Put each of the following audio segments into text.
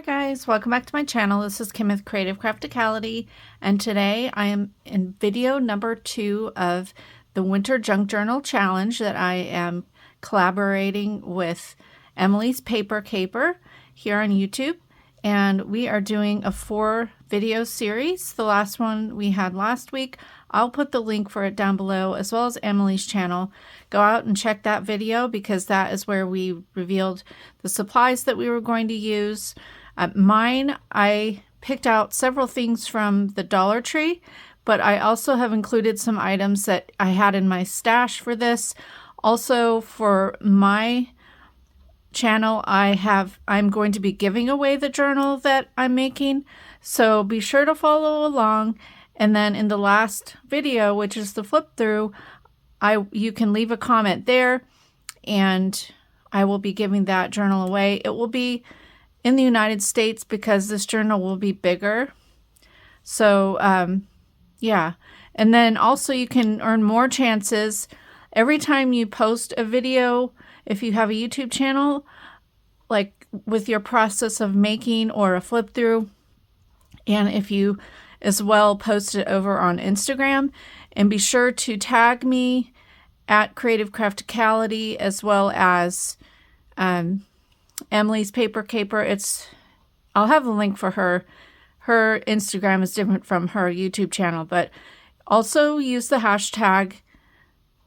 guys, welcome back to my channel. This is Kim with Creative Crafticality, and today I am in video number 2 of the Winter Junk Journal Challenge that I am collaborating with Emilee's Paper Caper here on YouTube. And we are doing a 4 video series. The last one we had last week. I'll put the link for it down below, as well as Emilee's channel. Go out and check that video because that is where we revealed the supplies that we were going to use. Mine, I picked out several things from the Dollar Tree, but I also have included some items that I had in my stash for this. Also, for my channel, I'm going to be giving away the journal that I'm making, so be sure to follow along. And then in the last video, which is the flip through, you can leave a comment there and I will be giving that journal away. It will be in the United States because this journal will be bigger. So yeah, and then also you can earn more chances every time you post a video. If you have a YouTube channel, like with your process of making or a flip through, and if you as well post it over on Instagram, and be sure to tag me at Creative Crafticality, as well as Emilee's Paper Caper. I'll have a link for her. Her Instagram is different from her YouTube channel, but also use the hashtag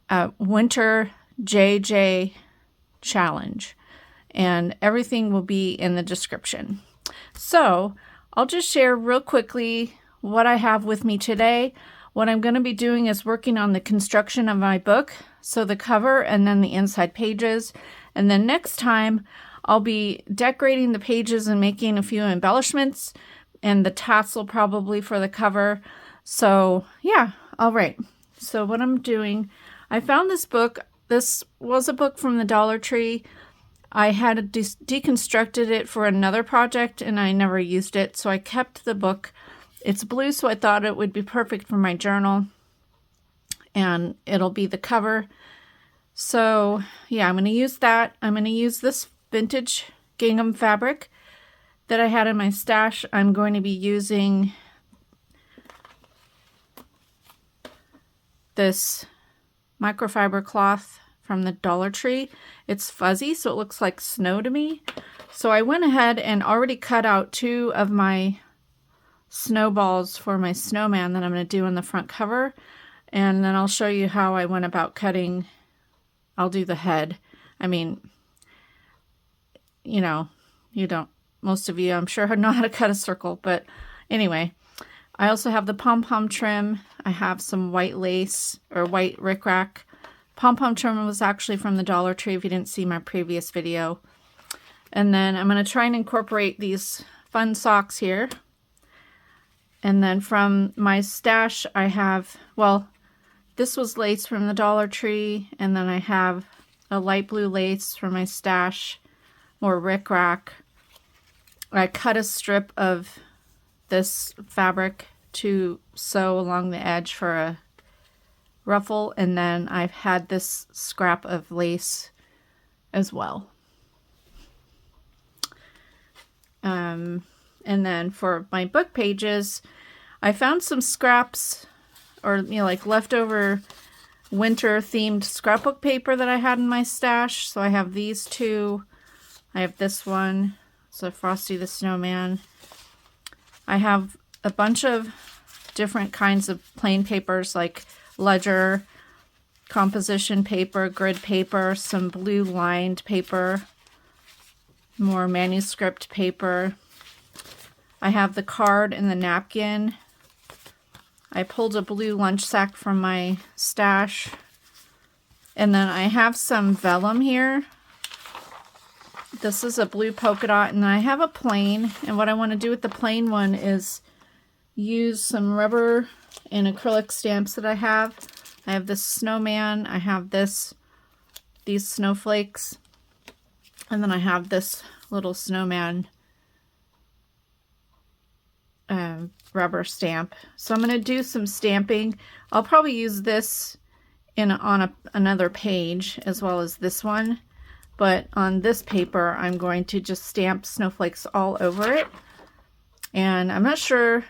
WinterJJ Challenge, and everything will be in the description. So I'll just share real quickly what I have with me today. What I'm going to be doing is working on the construction of my book, so the cover and then the inside pages. And then next time I'll be decorating the pages and making a few embellishments and the tassel probably for the cover. So yeah, all right. So what I'm doing, I found this book. This was a book from the Dollar Tree. I had deconstructed it for another project and I never used it, so I kept the book. It's blue, so I thought it would be perfect for my journal, and it'll be the cover. So yeah, I'm going to use that. I'm going to use this vintage gingham fabric that I had in my stash. I'm going to be using this microfiber cloth from the Dollar Tree. It's fuzzy, so it looks like snow to me. So I went ahead and already cut out 2 of my snowballs for my snowman that I'm going to do on the front cover, and then I'll show you how I went about cutting. I'll do the head. I mean, you know, most of you I'm sure know how to cut a circle, but anyway, I also have the pom-pom trim. I have some white lace or white rickrack. Pom-pom trim was actually from the Dollar Tree if you didn't see my previous video. And then I'm going to try and incorporate these fun socks here. And then from my stash, I have, well, this was lace from the Dollar Tree, and then I have a light blue lace from my stash, more rickrack. I cut a strip of this fabric to sew along the edge for a ruffle, and then I've had this scrap of lace as well. And then for my book pages, I found some scraps, or like leftover winter themed scrapbook paper that I had in my stash. So I have these 2. I have this one. It's a Frosty the Snowman. I have a bunch of different kinds of plain papers like ledger, composition paper, grid paper, some blue lined paper, more manuscript paper. I have the card and the napkin. I pulled a blue lunch sack from my stash. And then I have some vellum here. This is a blue polka dot, and I have a plain. And what I want to do with the plain one is use some rubber and acrylic stamps that I have. I have this snowman. I have these snowflakes. And then I have this little snowman rubber stamp. So I'm going to do some stamping. I'll probably use this on another page as well as this one. but on this paper I'm going to just stamp snowflakes all over it. And I'm not sure,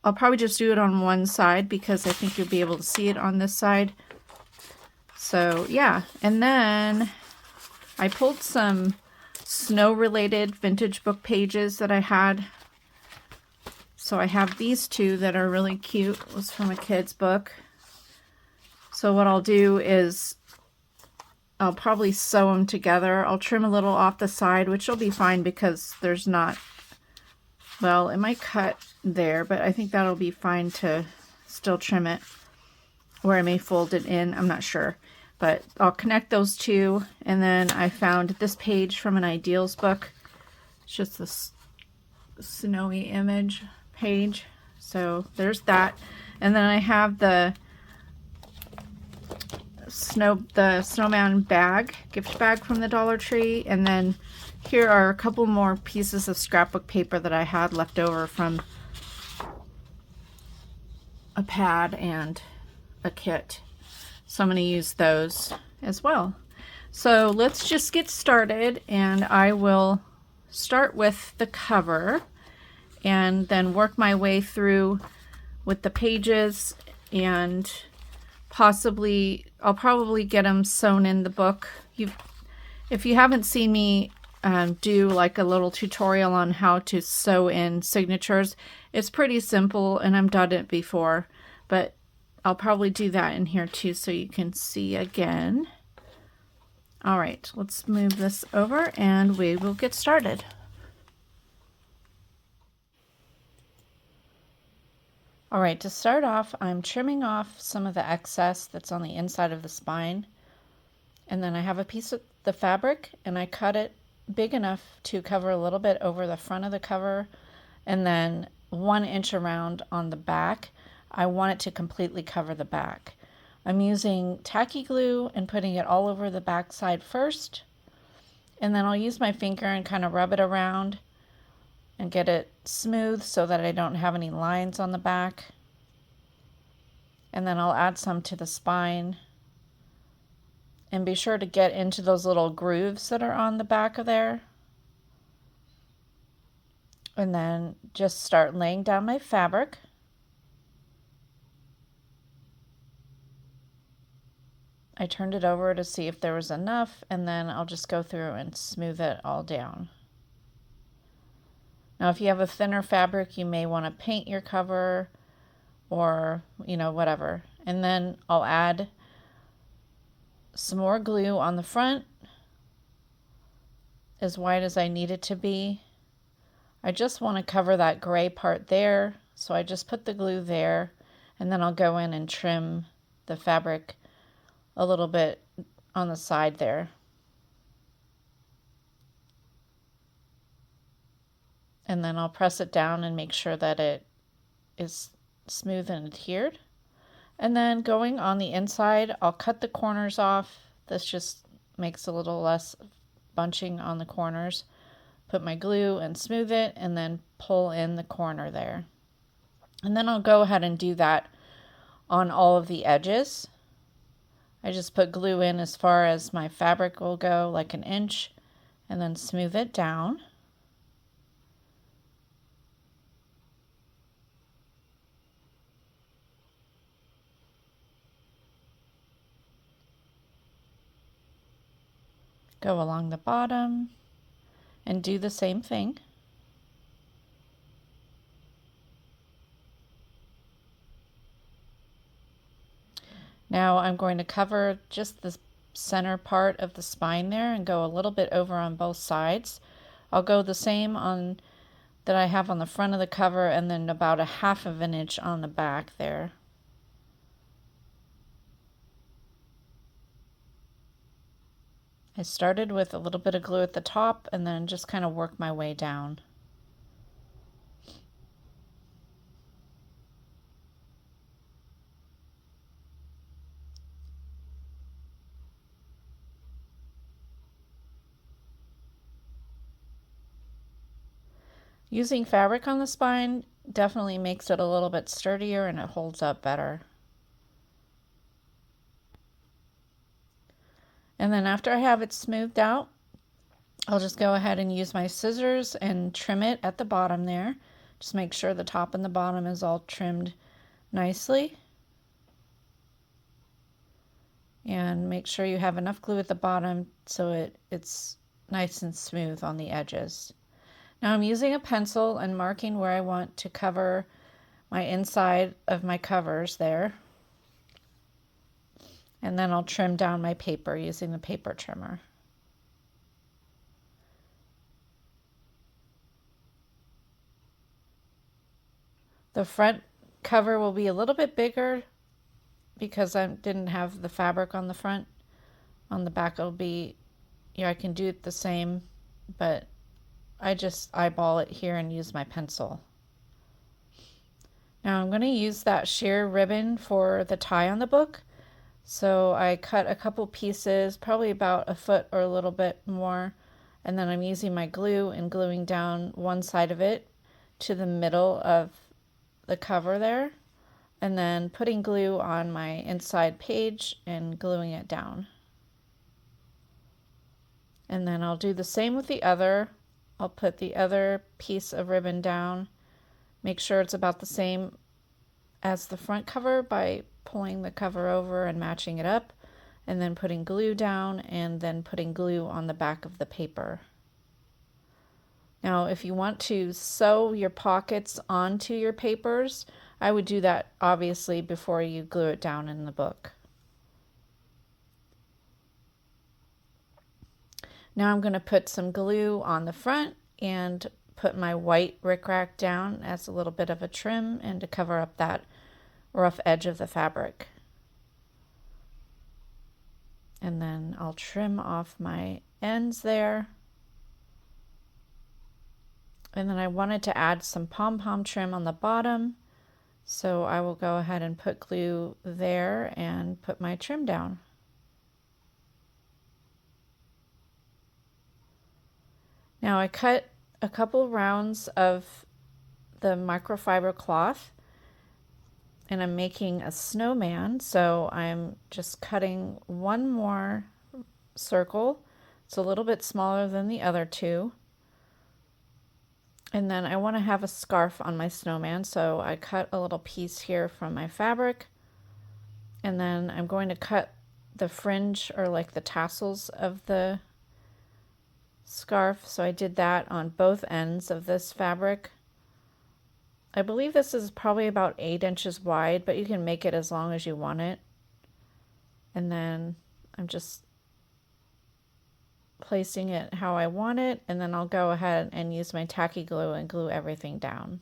I'll probably just do it on one side because I think you'll be able to see it on this side. So yeah, and then I pulled some snow-related vintage book pages that I had. So I have these two that are really cute. It was from a kid's book. So what I'll do is I'll probably sew them together. I'll trim a little off the side, which will be fine because there's not, well, it might cut there, but I think that'll be fine to still trim it. Or I may fold it in, I'm not sure. But I'll connect those two, and then I found this page from an Ideals book. It's just this snowy image page. So there's that. And then I have the snowman bag, gift bag from the Dollar Tree. And then here are a couple more pieces of scrapbook paper that I had left over from a pad and a kit. So I'm going to use those as well. So let's just get started, and I will start with the cover and then work my way through with the pages, and I'll probably get them sewn in the book. If you haven't seen me do like a little tutorial on how to sew in signatures, it's pretty simple and I've done it before, but I'll probably do that in here too so you can see again. All right, let's move this over and we will get started. All right, to start off, I'm trimming off some of the excess that's on the inside of the spine. And then I have a piece of the fabric and I cut it big enough to cover a little bit over the front of the cover, and then 1 inch around on the back. I want it to completely cover the back. I'm using tacky glue and putting it all over the back side first, and then I'll use my finger and kind of rub it around and get it smooth so that I don't have any lines on the back. And then I'll add some to the spine, and be sure to get into those little grooves that are on the back of there. And then just start laying down my fabric. I turned it over to see if there was enough, and then I'll just go through and smooth it all down. Now, if you have a thinner fabric, you may want to paint your cover or, whatever. And then I'll add some more glue on the front, as wide as I need it to be. I just want to cover that gray part there, so I just put the glue there, and then I'll go in and trim the fabric a little bit on the side there. And then I'll press it down and make sure that it is smooth and adhered. And then going on the inside, I'll cut the corners off. This just makes a little less bunching on the corners. Put my glue and smooth it, and then pull in the corner there. And then I'll go ahead and do that on all of the edges. I just put glue in as far as my fabric will go, like 1 inch, and then smooth it down. Go along the bottom and do the same thing. Now I'm going to cover just the center part of the spine there and go a little bit over on both sides. I'll go the same on that I have on the front of the cover, and then about 1/2 inch on the back there. I started with a little bit of glue at the top and then just kind of work my way down. Using fabric on the spine definitely makes it a little bit sturdier and it holds up better. And then after I have it smoothed out, I'll just go ahead and use my scissors and trim it at the bottom there. Just make sure the top and the bottom is all trimmed nicely. And make sure you have enough glue at the bottom so it's nice and smooth on the edges. Now I'm using a pencil and marking where I want to cover my inside of my covers there. And then I'll trim down my paper using the paper trimmer. The front cover will be a little bit bigger because I didn't have the fabric on the front. On the back it'll be, I can do it the same, but I just eyeball it here and use my pencil. Now I'm going to use that sheer ribbon for the tie on the book. So I cut a couple pieces, probably about a foot or a little bit more, and then I'm using my glue and gluing down one side of it to the middle of the cover there, and then putting glue on my inside page and gluing it down. And then I'll do the same with the other. I'll put the other piece of ribbon down, make sure it's about the same as the front cover by pulling the cover over and matching it up, and then putting glue down and then putting glue on the back of the paper. Now if you want to sew your pockets onto your papers, I would do that obviously before you glue it down in the book. Now I'm going to put some glue on the front and put my white rickrack down as a little bit of a trim and to cover up that rough edge of the fabric. And then I'll trim off my ends there. And then I wanted to add some pom-pom trim on the bottom, so I will go ahead and put glue there and put my trim down. Now I cut a couple rounds of the microfiber cloth and I'm making a snowman, so I'm just cutting one more circle. It's a little bit smaller than the other two. And then I want to have a scarf on my snowman, so I cut a little piece here from my fabric, and then I'm going to cut the fringe or like the tassels of the scarf. So I did that on both ends of this fabric. I believe this is probably about 8 inches wide, but you can make it as long as you want it. And then I'm just placing it how I want it, and then I'll go ahead and use my tacky glue and glue everything down.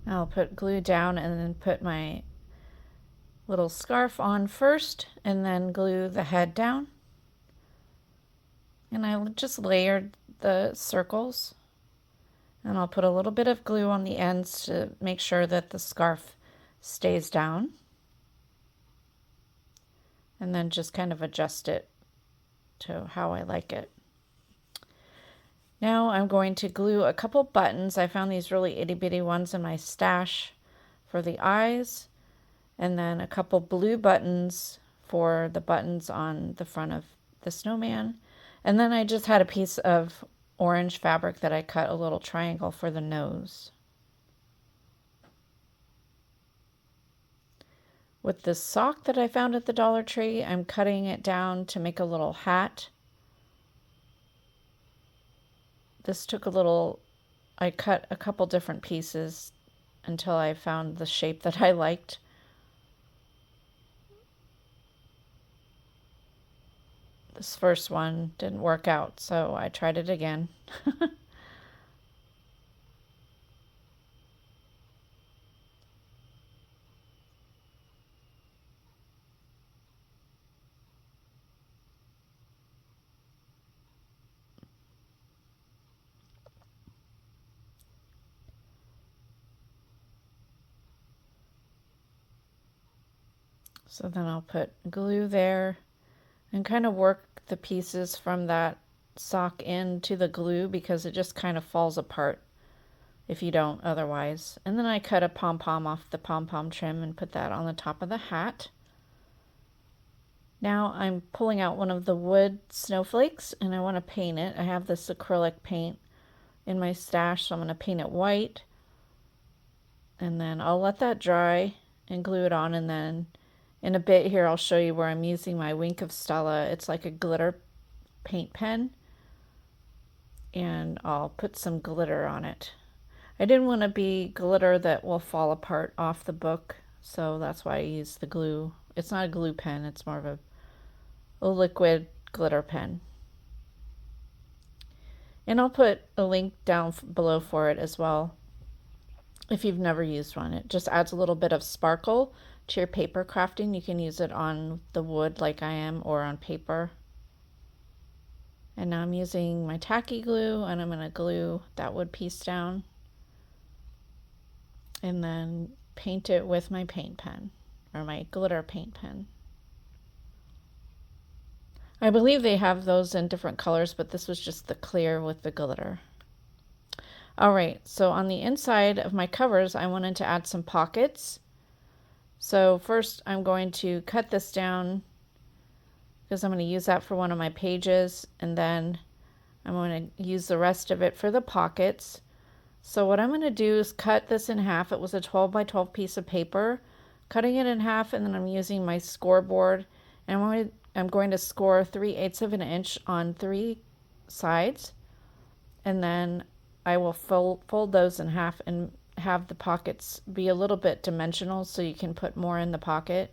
I'll put glue down and then put my little scarf on first and then glue the head down. And I just layered the circles, and I'll put a little bit of glue on the ends to make sure that the scarf stays down, and then just kind of adjust it to how I like it. Now I'm going to glue a couple buttons. I found these really itty bitty ones in my stash for the eyes, and then a couple blue buttons for the buttons on the front of the snowman. And then I just had a piece of orange fabric that I cut a little triangle for the nose. With this sock that I found at the Dollar Tree, I'm cutting it down to make a little hat. This took a little, I cut a couple different pieces until I found the shape that I liked. This first one didn't work out, so I tried it again. So then I'll put glue there and kind of work the pieces from that sock into the glue because it just kind of falls apart if you don't otherwise. And then I cut a pom-pom off the pom-pom trim and put that on the top of the hat. Now I'm pulling out one of the wood snowflakes and I want to paint it. I have this acrylic paint in my stash, so I'm going to paint it white. And then I'll let that dry and glue it on, and then in a bit here I'll show you where I'm using my Wink of Stella. It's like a glitter paint pen, and I'll put some glitter on it. I didn't want to be glitter that will fall apart off the book, so that's why I used the glue. It's not a glue pen, it's more of a liquid glitter pen. And I'll put a link down below for it as well if you've never used one. It just adds a little bit of sparkle to your paper crafting. You can use it on the wood like I am, or on paper. And now I'm using my tacky glue and I'm going to glue that wood piece down and then paint it with my paint pen, or my glitter paint pen. I believe they have those in different colors, but this was just the clear with the glitter. Alright, so on the inside of my covers I wanted to add some pockets. So first I'm going to cut this down because I'm going to use that for one of my pages, and then I'm going to use the rest of it for the pockets. So what I'm going to do is cut this in half. It was a 12 by 12 piece of paper. Cutting it in half, and then I'm using my scoreboard, and I'm going to score 3/8 of an inch on 3 sides, and then I will fold those in half and have the pockets be a little bit dimensional so you can put more in the pocket.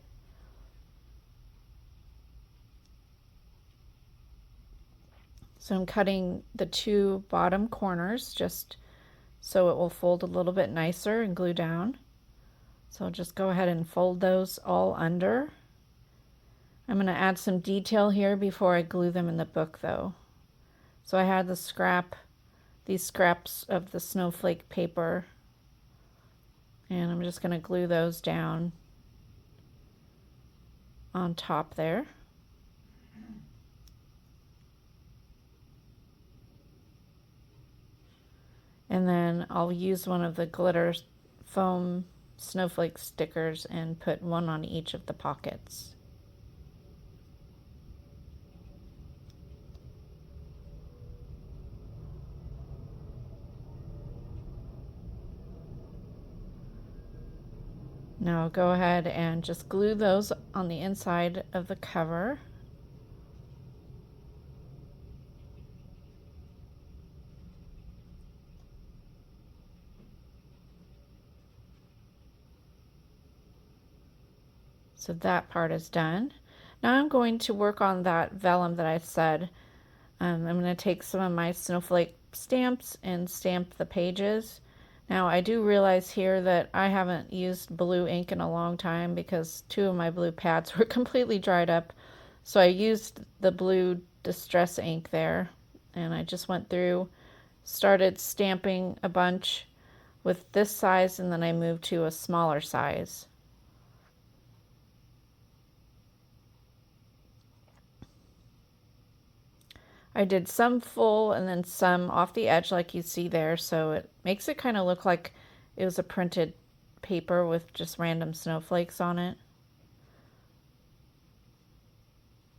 So I'm cutting the 2 bottom corners just so it will fold a little bit nicer and glue down. So I'll just go ahead and fold those all under. I'm going to add some detail here before I glue them in the book though. So I had these scraps of the snowflake paper, and I'm just going to glue those down on top there. And then I'll use one of the glitter foam snowflake stickers and put one on each of the pockets. Now go ahead and just glue those on the inside of the cover. So that part is done. Now I'm going to work on that vellum that I said. I'm going to take some of my snowflake stamps and stamp the pages. Now I do realize here that I haven't used blue ink in a long time because 2 of my blue pads were completely dried up. So I used the blue distress ink there, and I just went through, started stamping a bunch with this size, and then I moved to a smaller size. I did some full and then some off the edge like you see there, so it makes it kind of look like it was a printed paper with just random snowflakes on it.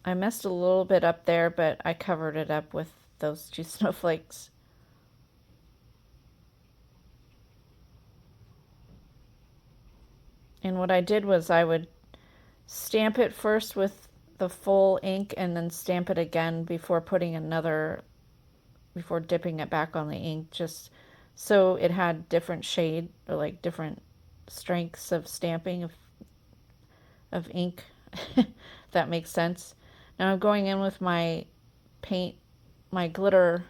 I messed a little bit up there, but I covered it up with those 2 snowflakes. And what I did was I would stamp it first with the full ink and then stamp it again before dipping it back on the ink, just so it had different shade, or like different strengths of stamping of ink. If that makes sense. Now I'm going in with my glitter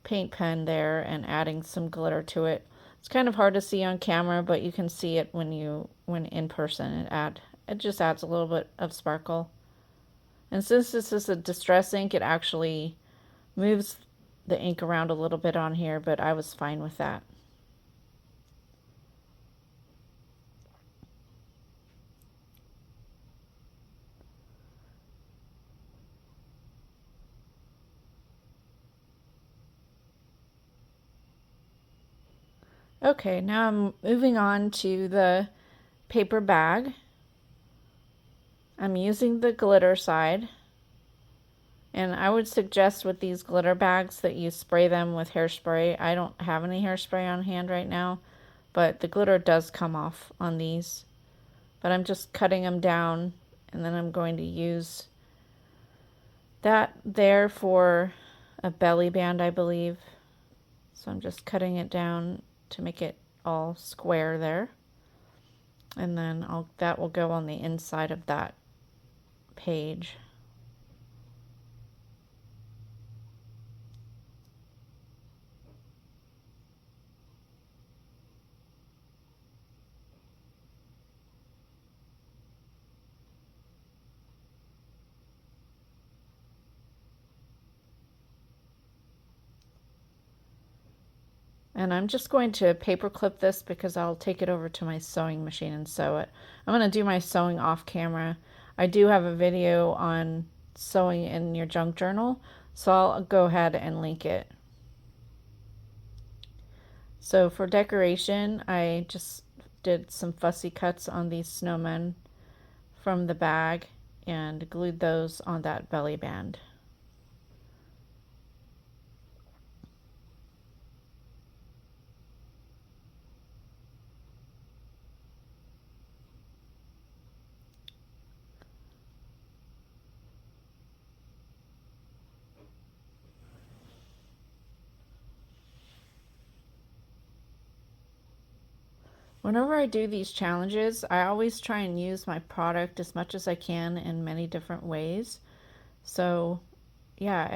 paint pen there and adding some glitter to it. It's kind of hard to see on camera, but you can see it when in person. It just adds a little bit of sparkle. And since this is a distress ink, it actually moves the ink around a little bit on here, but I was fine with that. Okay, now I'm moving on to the paper bag. I'm using the glitter side. And I would suggest with these glitter bags that you spray them with hairspray. I don't have any hairspray on hand right now, but the glitter does come off on these. But I'm just cutting them down, and then I'm going to use that there for a belly band, I believe. So I'm just cutting it down to make it all square there. And then that will go on the inside of that page. And I'm just going to paper clip this because I'll take it over to my sewing machine and sew it. I'm going to do my sewing off camera. I do have a video on sewing in your junk journal, so I'll go ahead and link it. So for decoration, I just did some fussy cuts on these snowmen from the bag and glued those on that belly band. Whenever I do these challenges, I always try and use my product as much as I can in many different ways. So yeah,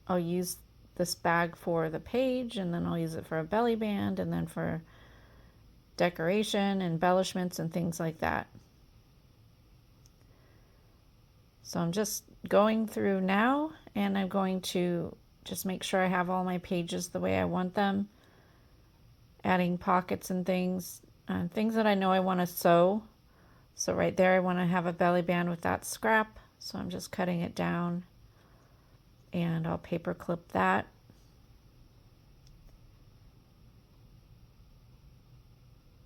I'll use this bag for the page, and then I'll use it for a belly band, and then for decoration, embellishments, and things like that. So I'm just going through now, and I'm going to just make sure I have all my pages the way I want them, adding pockets and things that I know I want to sew. So right there I want to have a belly band with that scrap, so I'm just cutting it down, and I'll paper clip that.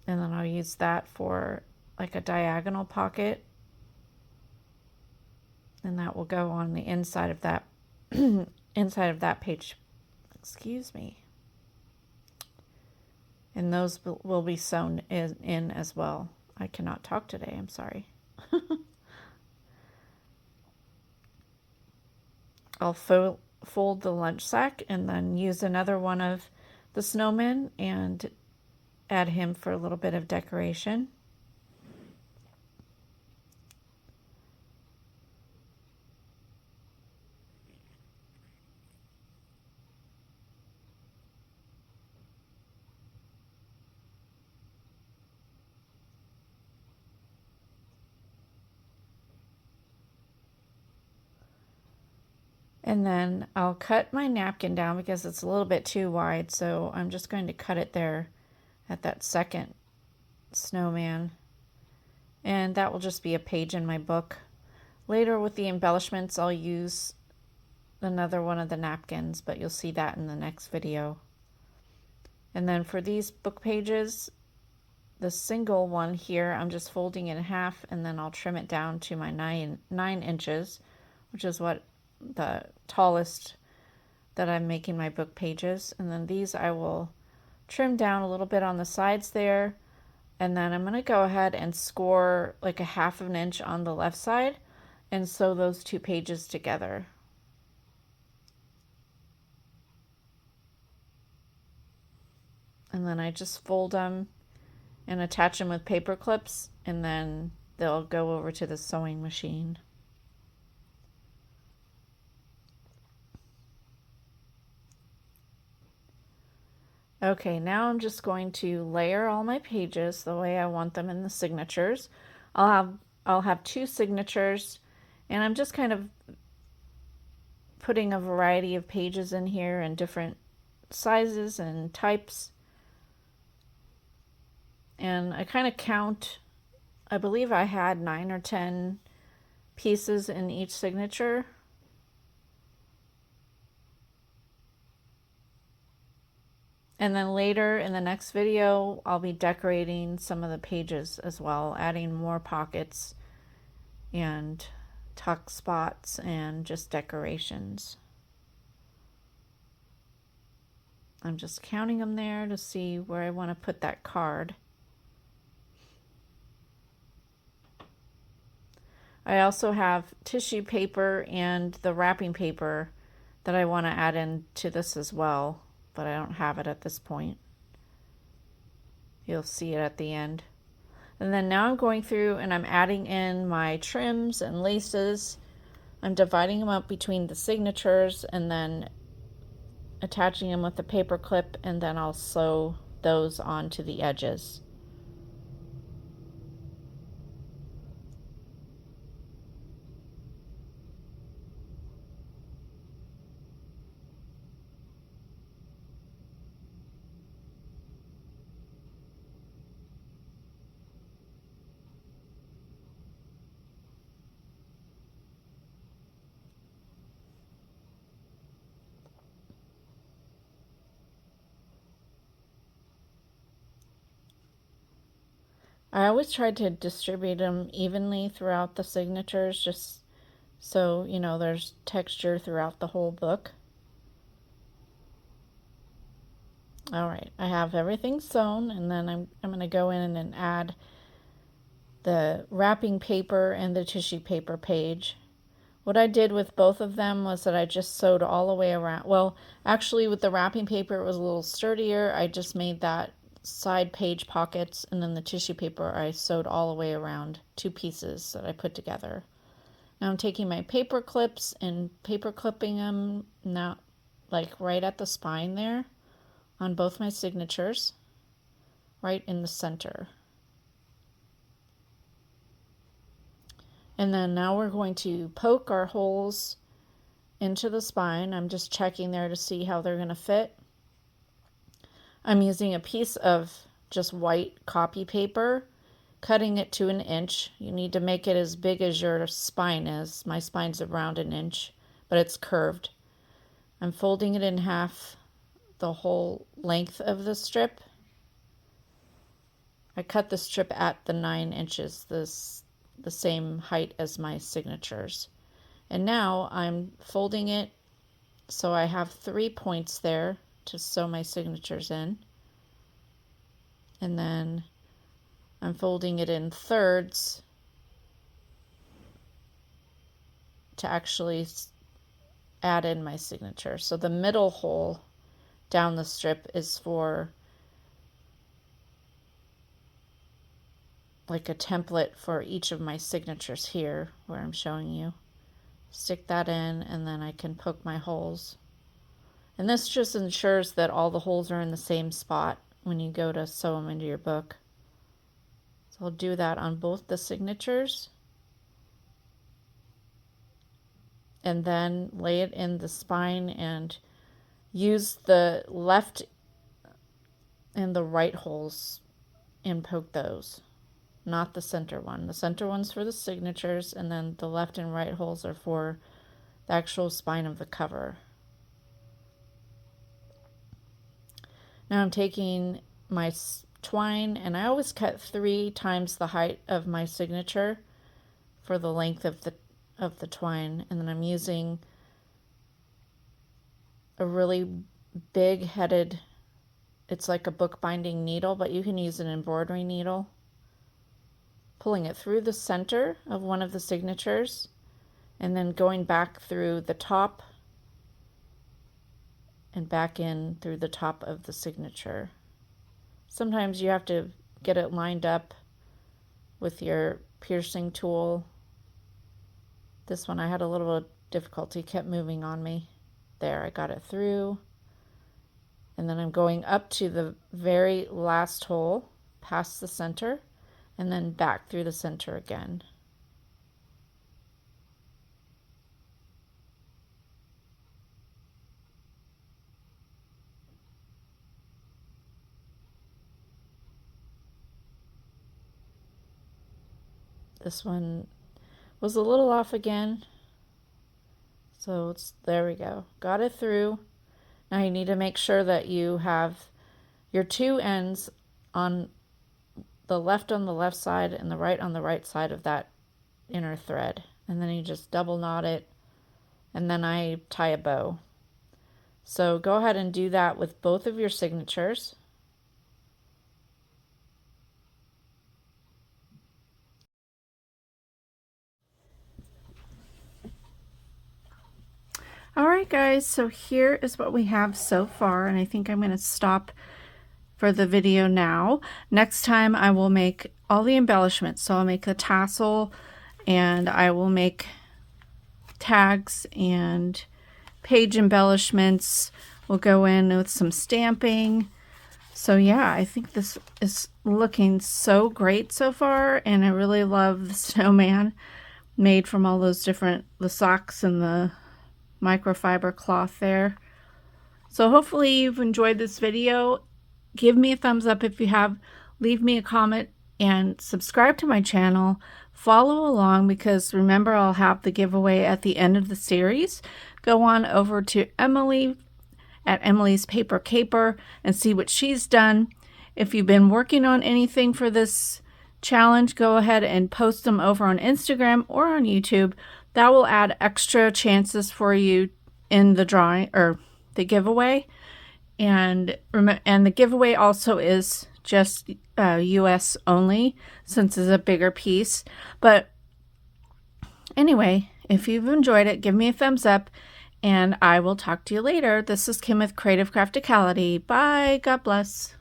And then I'll use that for like a diagonal pocket, and that will go on the inside of that inside of that page. Excuse me. And those will be sewn in as well. I cannot talk today, I'm sorry. I'll fold the lunch sack and then use another one of the snowmen and add him for a little bit of decoration. And then I'll cut my napkin down because it's a little bit too wide, so I'm just going to cut it there at that second snowman. And that will just be a page in my book. Later with the embellishments, I'll use another one of the napkins, but you'll see that in the next video. And then for these book pages, the single one here, I'm just folding it in half, and then I'll trim it down to my 9 inches, which is what the tallest that I'm making my book pages. And then these I will trim down a little bit on the sides there, and then I'm going to go ahead and score like a 1/2 inch on the left side and sew those 2 pages together. And then I just fold them and attach them with paper clips, and then they'll go over to the sewing machine. Okay, now I'm just going to layer all my pages the way I want them in the signatures. I'll have 2 signatures, and I'm just kind of putting a variety of pages in here in different sizes and types. And I kind of count, I believe I had 9 or 10 pieces in each signature. And then later in the next video, I'll be decorating some of the pages as well, adding more pockets and tuck spots and just decorations. I'm just counting them there to see where I want to put that card. I also have tissue paper and the wrapping paper that I want to add into this as well, but I don't have it at this point. You'll see it at the end. And then now I'm going through and I'm adding in my trims and laces. I'm dividing them up between the signatures and then attaching them with a paper clip, and then I'll sew those onto the edges. I always try to distribute them evenly throughout the signatures, just so, you know, there's texture throughout the whole book. All right, I have everything sewn, and then I'm going to go in and add the wrapping paper and the tissue paper page. What I did with both of them was that I just sewed all the way around. Well, actually with the wrapping paper it was a little sturdier. I just made that side page pockets, and then the tissue paper I sewed all the way around, two pieces that I put together. Now I'm taking my paper clips and paper clipping them now, like right at the spine there on both my signatures, right in the center. And then now we're going to poke our holes into the spine. I'm just checking there to see how they're going to fit. I'm using a piece of just white copy paper, cutting it to 1 inch. You need to make it as big as your spine is. My spine's around 1 inch, but it's curved. I'm folding it in half the whole length of the strip. I cut the strip at the 9 inches, the same height as my signatures. And now I'm folding it so I have 3 points there to sew my signatures in. And then I'm folding it in thirds to actually add in my signature. So the middle hole down the strip is for like a template for each of my signatures here where I'm showing you. Stick that in, and then I can poke my holes. And this just ensures that all the holes are in the same spot when you go to sew them into your book. So I'll do that on both the signatures. And then lay it in the spine and use the left and the right holes and poke those, not the center one. The center one's for the signatures, and then the left and right holes are for the actual spine of the cover. Now I'm taking my twine, and I always cut 3 times the height of my signature for the length of the twine, and then I'm using a really big headed, it's like a bookbinding needle, but you can use an embroidery needle, pulling it through the center of one of the signatures and then going back through the top and back in through the top of the signature. Sometimes you have to get it lined up with your piercing tool. This one I had a little bit of difficulty, kept moving on me. There, I got it through. And then I'm going up to the very last hole, past the center, and then back through the center again. This one was a little off again. So there we go. Got it through. Now you need to make sure that you have your two ends on the left side and the right on the right side of that inner thread. And then you just double knot it, and then I tie a bow. So go ahead and do that with both of your signatures. Alright guys, so here is what we have so far, and I think I'm going to stop for the video now. Next time I will make all the embellishments. So I'll make the tassel, and I will make tags and page embellishments. We'll go in with some stamping. So yeah, I think this is looking so great so far, and I really love the snowman made from all those different, the socks and the microfiber cloth there. So hopefully you've enjoyed this video. Give me a thumbs up if you have, leave me a comment, and subscribe to my channel. Follow along, because remember, I'll have the giveaway at the end of the series. Go on over to Emilee at Emilee's Paper Caper and see what she's done. If you've been working on anything for this challenge, go ahead and post them over on Instagram or on YouTube. That will add extra chances for you in the drawing or the giveaway. And the giveaway also is just US only, since it's a bigger piece. But anyway, if you've enjoyed it, give me a thumbs up, and I will talk to you later. This is Kim with Creative Crafticality. Bye. God bless.